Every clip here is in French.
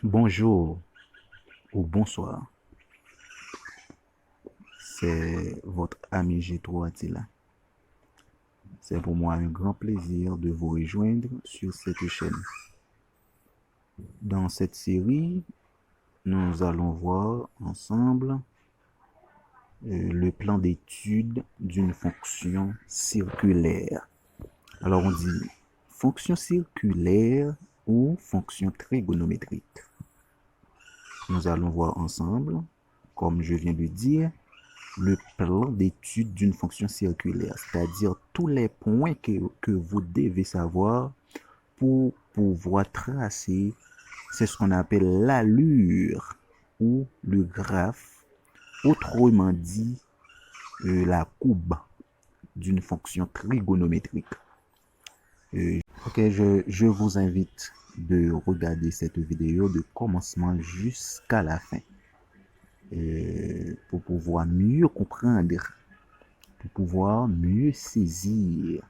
Bonjour ou bonsoir, c'est votre ami Gétro Attila. C'est pour moi un grand plaisir de vous rejoindre sur cette chaîne. Dans cette série, nous allons voir ensemble le plan d'étude d'une fonction circulaire. Alors on dit fonction circulaire ou fonction trigonométrique. Nous allons voir ensemble, comme je viens de dire, le plan d'étude d'une fonction circulaire, c'est-à-dire tous les points que vous devez savoir pour pouvoir tracer, c'est ce qu'on appelle l'allure ou le graphe, autrement dit la courbe d'une fonction trigonométrique. Ok, je vous invite de regarder cette vidéo de commencement jusqu'à la fin pour pouvoir mieux comprendre, pour pouvoir mieux saisir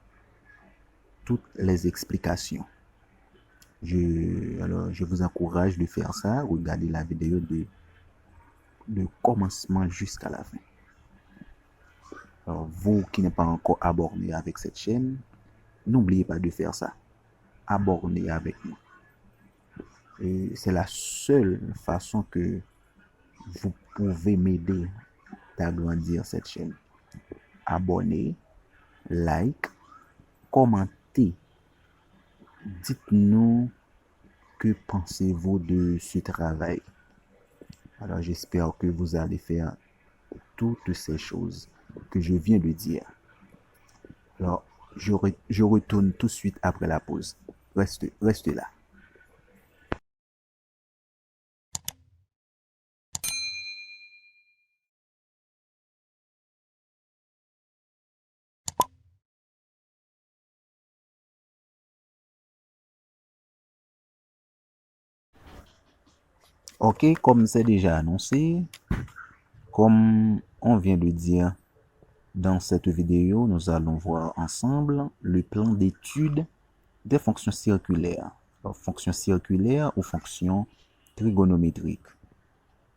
toutes les explications. Alors, je vous encourage de faire ça. Regardez la vidéo de commencement jusqu'à la fin. Alors, vous qui n'êtes pas encore abonné avec cette chaîne, n'oubliez pas de faire ça. Abonnez avec moi. Et c'est la seule façon que vous pouvez m'aider d'agrandir cette chaîne. Abonnez, like, commentez. Dites-nous que pensez-vous de ce travail. Alors j'espère que vous allez faire toutes ces choses que je viens de dire. Alors je retourne tout de suite après la pause. Restez là. Ok, comme c'est déjà annoncé, comme on vient de dire dans cette vidéo, nous allons voir ensemble le plan d'étude des fonctions circulaires. Alors, fonctions circulaires ou fonctions trigonométriques.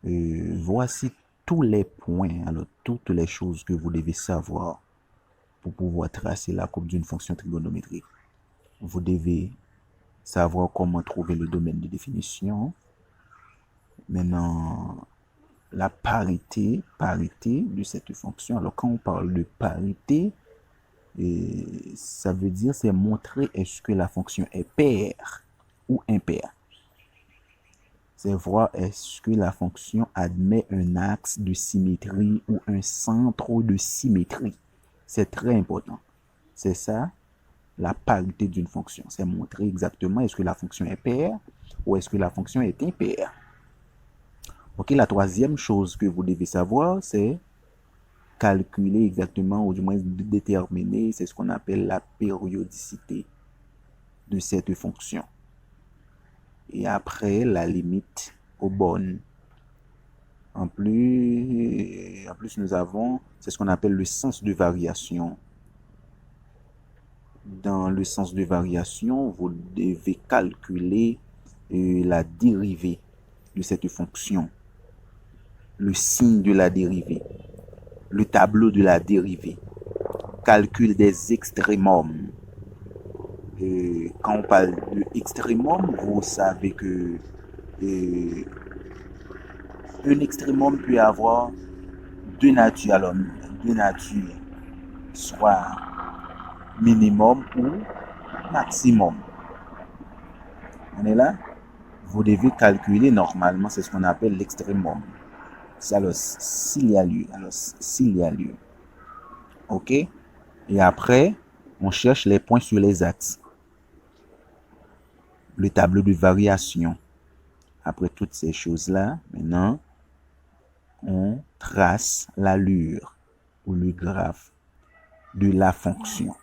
Voici tous les points, alors toutes les choses que vous devez savoir pour pouvoir tracer la courbe d'une fonction trigonométrique. Vous devez savoir comment trouver le domaine de définition. Maintenant, la parité de cette fonction. Alors, quand on parle de parité, ça veut dire c'est montrer est-ce que la fonction est paire ou impaire. C'est voir est-ce que la fonction admet un axe de symétrie ou un centre de symétrie. C'est très important. C'est ça, la parité d'une fonction. C'est montrer exactement est-ce que la fonction est paire ou est-ce que la fonction est impaire. Ok, la troisième chose que vous devez savoir, c'est calculer exactement, ou du moins déterminer, c'est ce qu'on appelle la périodicité de cette fonction. Et après, la limite aux bornes. En plus, nous avons, c'est ce qu'on appelle le sens de variation. Dans le sens de variation, vous devez calculer la dérivée de cette fonction, le signe de la dérivée, le tableau de la dérivée, calcul des extrémums. Quand on parle de extrémum, vous savez que un extrémum peut avoir deux natures, alors deux natures, soit minimum ou maximum. On est là? Vous devez calculer normalement, c'est ce qu'on appelle l'extrémum. Alors, s'il y a lieu. OK? Et après, on cherche les points sur les axes. Le tableau de variation. Après toutes ces choses-là, maintenant, on trace l'allure ou le graphe de la fonction.